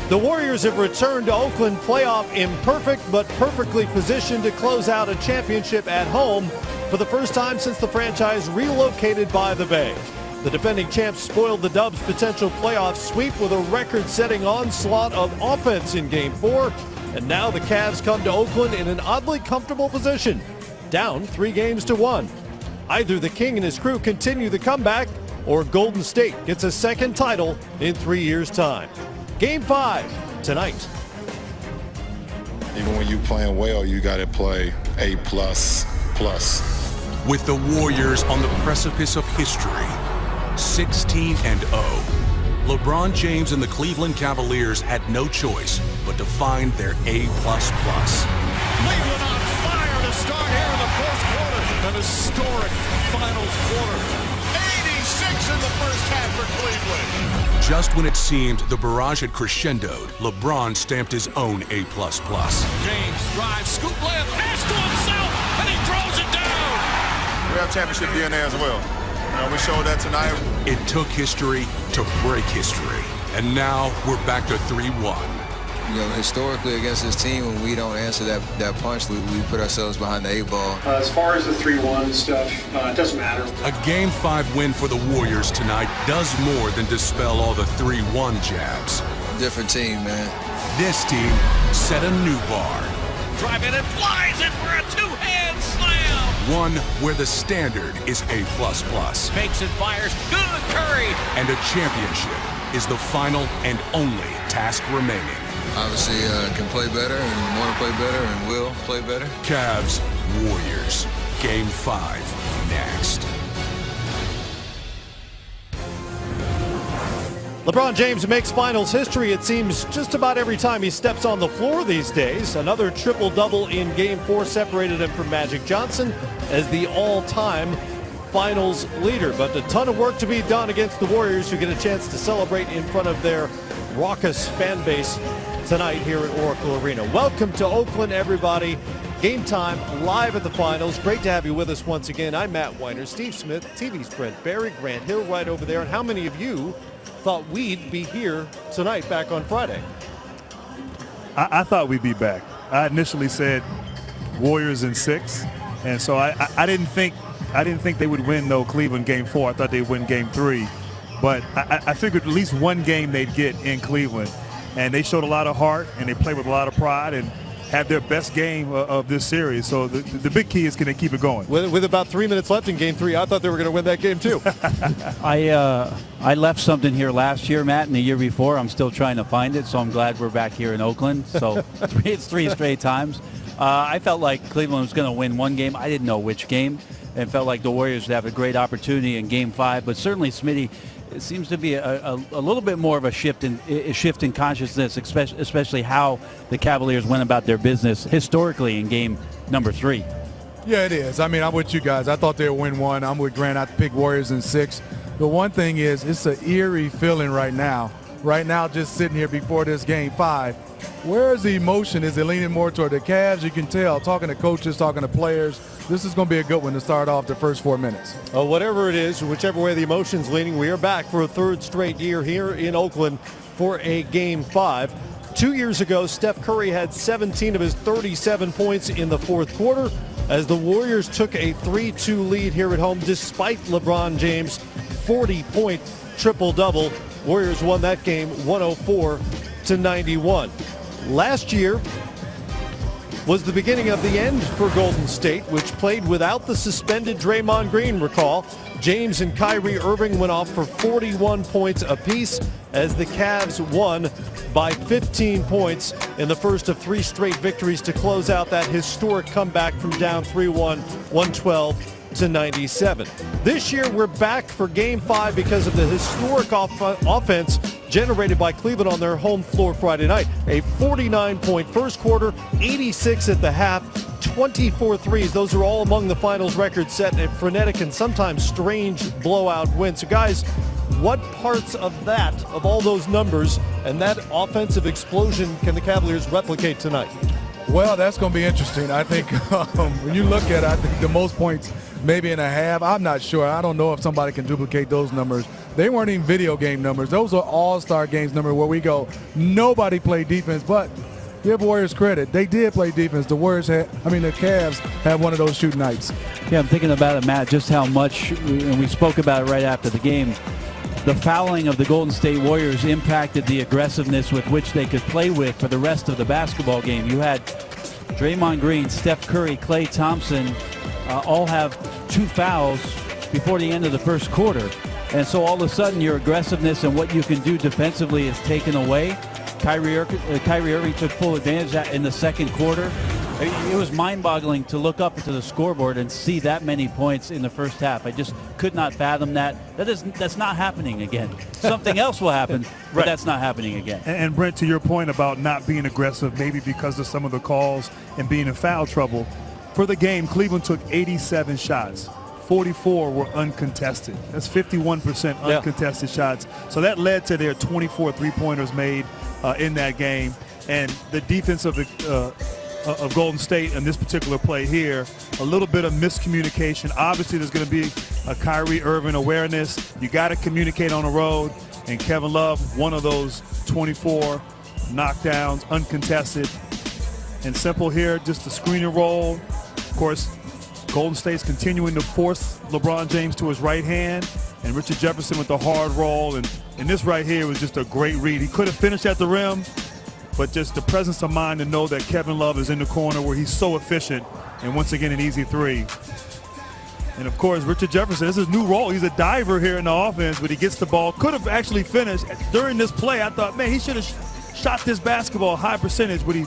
The Warriors have returned to Oakland, playoff imperfect but perfectly positioned to close out a championship at home for the first time since the franchise relocated by the Bay. The defending champs spoiled the Dubs' potential playoff sweep with a record-setting onslaught of offense in Game 4, and now the Cavs come to Oakland in an oddly comfortable position, down 3-1. Either the King and his crew continue the comeback, or Golden State gets a second title in 3 years' time. Game 5 tonight. Even when you playing well, you got to play A++. With the Warriors on the precipice of history, 16-0, LeBron James and the Cleveland Cavaliers had no choice but to find their A++. Cleveland on fire to start here in the first quarter. An historic finals quarter. 86 in the first half for Cleveland. Just when it seemed the barrage had crescendoed, LeBron stamped his own A++. James drives, scoop layup, pass to himself, and he throws it down. We have championship DNA as well. We showed that tonight. It took history to break history, and now we're back to 3-1. You know, historically against this team, when we don't answer that punch, we put ourselves behind the 8-ball. As far as the 3-1 stuff, it doesn't matter. A Game 5 win for the Warriors tonight does more than dispel all the 3-1 jabs. Different team, man. This team set a new bar. Drive in and flies it for a two-hand slam. One where the standard is A++. Makes and fires. Good Curry. And a championship is the final and only task remaining. Obviously, can play better and want to play better and will play better. Cavs, Warriors, Game 5 next. LeBron James makes finals history, it seems, just about every time he steps on the floor these days. Another triple-double in Game 4 separated him from Magic Johnson as the all-time finals leader. But a ton of work to be done against the Warriors, who get a chance to celebrate in front of their raucous fan base tonight here at Oracle Arena. Welcome to Oakland, everybody. Game time, live at the finals. Great to have you with us once again. I'm Matt Weiner, Steve Smith, TV's Brent Barry, Grant Hill right over there. And how many of you thought we'd be here tonight back on Friday? I thought we'd be back. I initially said Warriors in 6, and so I didn't think they would win Cleveland Game 4. I thought they'd win Game 3, but I figured at least one game they'd get in Cleveland, and they showed a lot of heart and they played with a lot of pride and had their best game of this series. So the big key is, can they keep it going? With about 3 minutes left in Game 3, I thought they were going to win that game too. I left something here last year, Matt, and the year before. I'm still trying to find it, so I'm glad we're back here in Oakland. So it's 3 straight times. I felt like Cleveland was going to win one game. I didn't know which game, and felt like the Warriors would have a great opportunity in Game 5. But certainly, Smitty, it seems to be a little bit more of a shift in consciousness, especially how the Cavaliers went about their business historically in Game number 3. Yeah, it is. I mean, I'm with you guys. I thought they would win one. I'm with Grant. I picked Warriors in 6. The one thing is, it's an eerie feeling right now. Right now, just sitting here before this Game 5, where's the emotion? Is it leaning more toward the Cavs? You can tell, talking to coaches, talking to players, this is going to be a good one to start off the first 4 minutes. Whatever it is, whichever way the emotion's leaning, we are back for a third straight year here in Oakland for a Game 5. 2 years ago, Steph Curry had 17 of his 37 points in the fourth quarter as the Warriors took a 3-2 lead here at home despite LeBron James' 40-point triple-double. Warriors won that game 104-91. Last year was the beginning of the end for Golden State, which played without the suspended Draymond Green, recall. James and Kyrie Irving went off for 41 points apiece as the Cavs won by 15 points in the first of 3 straight victories to close out that historic comeback from down 3-1, 112-97. This year we're back for Game 5 because of the historic offense generated by Cleveland on their home floor Friday night. A 49-point first quarter, 86 at the half, 24 threes. Those are all among the finals records set in a frenetic and sometimes strange blowout win. So guys, what parts of that, of all those numbers and that offensive explosion, can the Cavaliers replicate tonight? Well, that's going to be interesting. I think when you look at it, I think the most points maybe in a half, I'm not sure. I don't know if somebody can duplicate those numbers. They weren't even video game numbers. Those are all-star games numbers where we go, nobody played defense, but give Warriors credit. They did play defense. The Cavs had one of those shooting nights. Yeah, I'm thinking about it, Matt, just how much, and we spoke about it right after the game, the fouling of the Golden State Warriors impacted the aggressiveness with which they could play with for the rest of the basketball game. You had Draymond Green, Steph Curry, Klay Thompson all have 2 fouls before the end of the first quarter. And so all of a sudden your aggressiveness and what you can do defensively is taken away. Kyrie Irving took full advantage of that in the second quarter. It was mind-boggling to look up into the scoreboard and see that many points in the first half. I just could not fathom that. That's not happening again. Something else will happen, but that's not happening again. And Brent, to your point about not being aggressive, maybe because of some of the calls and being in foul trouble, for the game, Cleveland took 87 shots. 44 were uncontested. That's 51% uncontested shots. So that led to their 24 three-pointers made in that game. And the defense of Golden State in this particular play here, a little bit of miscommunication. Obviously, there's going to be a Kyrie Irving awareness. You got to communicate on the road. And Kevin Love, one of those 24 knockdowns, uncontested. And simple here, just the screen and roll. Of course, Golden State's continuing to force LeBron James to his right hand, and Richard Jefferson with the hard roll. And this right here was just a great read. He could have finished at the rim, but just the presence of mind to know that Kevin Love is in the corner where he's so efficient, and once again an easy three. And of course, Richard Jefferson, this is his new role. He's a diver here in the offense, but he gets the ball. Could have actually finished. During this play, I thought, man, he should have shot this basketball high percentage, but he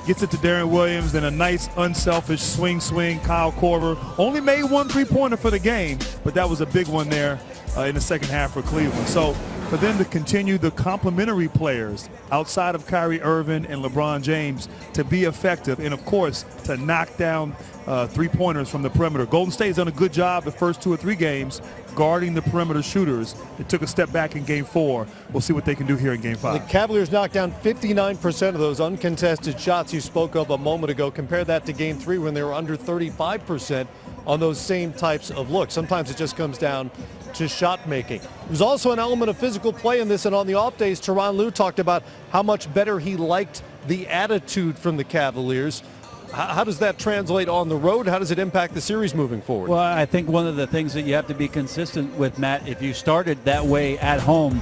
gets it to Darren Williams, then a nice unselfish swing. Kyle Korver only made 1 3-pointer for the game, but that was a big one there in the second half for Cleveland. So for them to continue the complementary players outside of Kyrie Irving and LeBron James to be effective, and of course to knock down 3-pointers from the perimeter. Golden State's done a good job the first 2 or 3 games guarding the perimeter shooters. It took a step back in Game 4. We'll see what they can do here in Game 5. The Cavaliers knocked down 59% of those uncontested shots you spoke of a moment ago. Compare that to Game 3 when they were under 35% on those same types of looks. Sometimes it just comes down to shot making. There's also an element of physical play in this, and on the off days, Tyronn Lue talked about how much better he liked the attitude from the Cavaliers. How does that translate on the road? How does it impact the series moving forward? Well, I think one of the things that you have to be consistent with, Matt, if you started that way at home,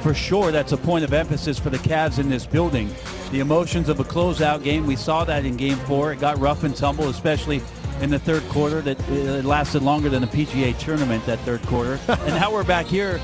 for sure that's a point of emphasis for the Cavs in this building. The emotions of a closeout game, we saw that in Game 4. It got rough and tumble, especially in the third quarter. That it lasted longer than the PGA tournament, that third quarter. And now we're back here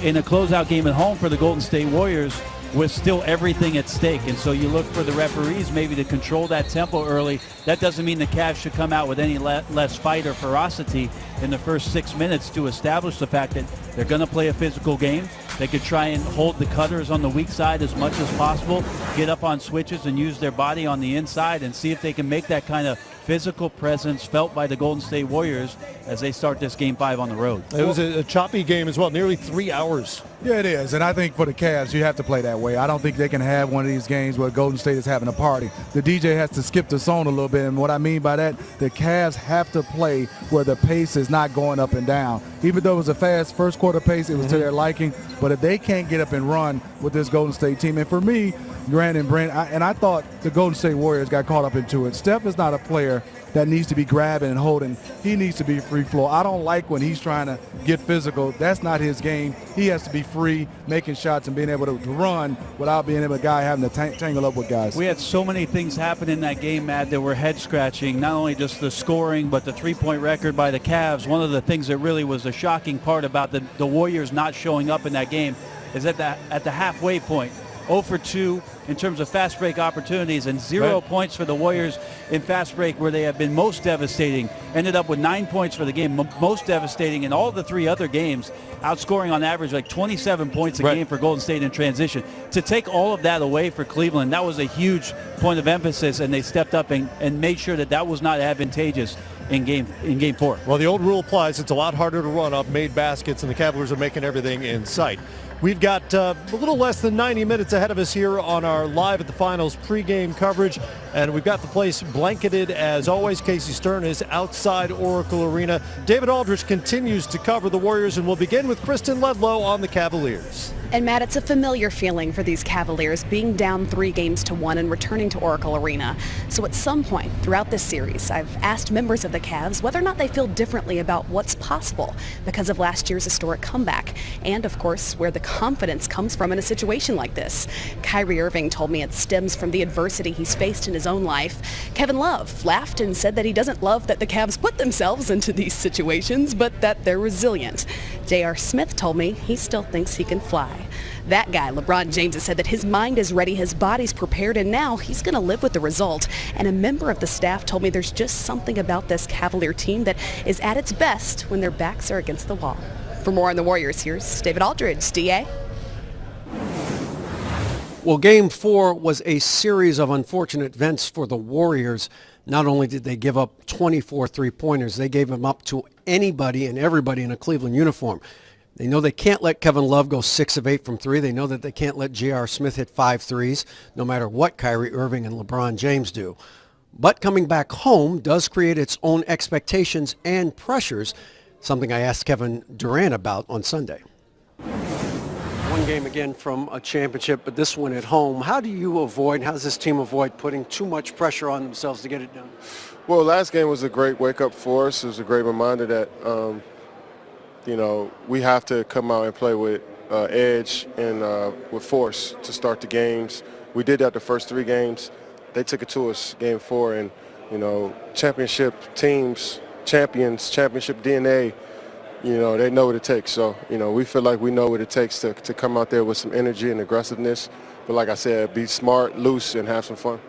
in a closeout game at home for the Golden State Warriors with still everything at stake. And so you look for the referees maybe to control that tempo early. That doesn't mean the Cavs should come out with any less fight or ferocity in the first 6 minutes to establish the fact that they're going to play a physical game. They could try and hold the cutters on the weak side as much as possible, get up on switches and use their body on the inside and see if they can make that kind of physical presence felt by the Golden State Warriors as they start this Game 5 on the road. It was a choppy game as well, nearly 3 hours. Yeah, it is, and I think for the Cavs, you have to play that way. I don't think they can have one of these games where Golden State is having a party. The DJ has to skip the zone a little bit, and what I mean by that, the Cavs have to play where the pace is not going up and down. Even though it was a fast first quarter pace, it was to their liking, but if they can't get up and run with this Golden State team, and for me, Grant and Brent, I thought the Golden State Warriors got caught up into it. Steph is not a player that needs to be grabbing and holding. He needs to be free flow. I don't like when he's trying to get physical. That's not his game. He has to be free, making shots and being able to run without being able to having to tangle up with guys. We had so many things happen in that game, Matt, that were head-scratching. Not only just the scoring, but the three-point record by the Cavs. One of the things that really was a shocking part about the Warriors not showing up in that game is at the halfway point. 0 for 2 in terms of fast break opportunities and 0 points for the Warriors in fast break where they have been most devastating. Ended up with 9 points for the game, most devastating in all the 3 other games, outscoring on average like 27 points a game for Golden State in transition. To take all of that away for Cleveland, that was a huge point of emphasis, and they stepped up and made sure that was not advantageous in game 4. Well, the old rule applies. It's a lot harder to run up made baskets, and the Cavaliers are making everything in sight. We've got a little less than 90 minutes ahead of us here on our Live at the Finals pregame coverage, and we've got the place blanketed as always. Casey Stern is outside Oracle Arena. David Aldrich continues to cover the Warriors, and we'll begin with Kristen Ledlow on the Cavaliers. And Matt, it's a familiar feeling for these Cavaliers being down 3-1 and returning to Oracle Arena. So at some point throughout this series, I've asked members of the Cavs whether or not they feel differently about what's possible because of last year's historic comeback. And of course, where the confidence comes from in a situation like this. Kyrie Irving told me it stems from the adversity he's faced in his own life. Kevin Love laughed and said that he doesn't love that the Cavs put themselves into these situations, but that they're resilient. J.R. Smith told me he still thinks he can fly. That guy, LeBron James, has said that his mind is ready, his body's prepared, and now he's going to live with the result. And a member of the staff told me there's just something about this Cavalier team that is at its best when their backs are against the wall. For more on the Warriors, here's David Aldridge. DA? Well, Game 4 was a series of unfortunate events for the Warriors. Not only did they give up 24 three-pointers, they gave them up to anybody and everybody in a Cleveland uniform. They know they can't let Kevin Love go 6 of 8 from 3. They know that they can't let J.R. Smith hit 5 threes, no matter what Kyrie Irving and LeBron James do. But coming back home does create its own expectations and pressures, something I asked Kevin Durant about on Sunday. One game again from a championship, but this one at home. How does this team avoid putting too much pressure on themselves to get it done? Well, last game was a great wake-up for us. It was a great reminder that we have to come out and play with edge and with force to start the games. We did that the first 3 games. They took it to us Game 4, and, championship teams, champions, championship DNA, they know what it takes. So, we feel like we know what it takes to come out there with some energy and aggressiveness. But like I said, be smart, loose, and have some fun.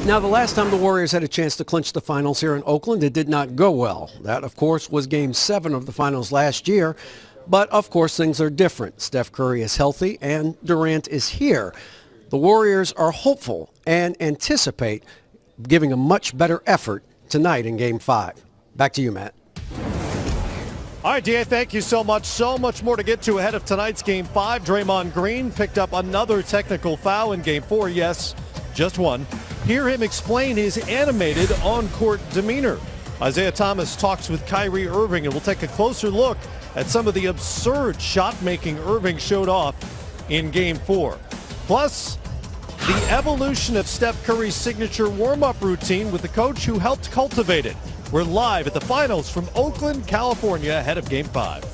Now, the last time the Warriors had a chance to clinch the finals here in Oakland, it did not go well. That, of course, was Game 7 of the finals last year. But, of course, things are different. Steph Curry is healthy and Durant is here. The Warriors are hopeful and anticipate giving a much better effort tonight in Game 5. Back to you, Matt. All right, DA, thank you so much. So much more to get to ahead of tonight's Game 5. Draymond Green picked up another technical foul in Game 4. Yes, just one. Hear him explain his animated on-court demeanor. Isaiah Thomas talks with Kyrie Irving, and we'll take a closer look at some of the absurd shot-making Irving showed off in Game 4. Plus, the evolution of Steph Curry's signature warm-up routine with the coach who helped cultivate it. We're live at the finals from Oakland, California, ahead of Game 5.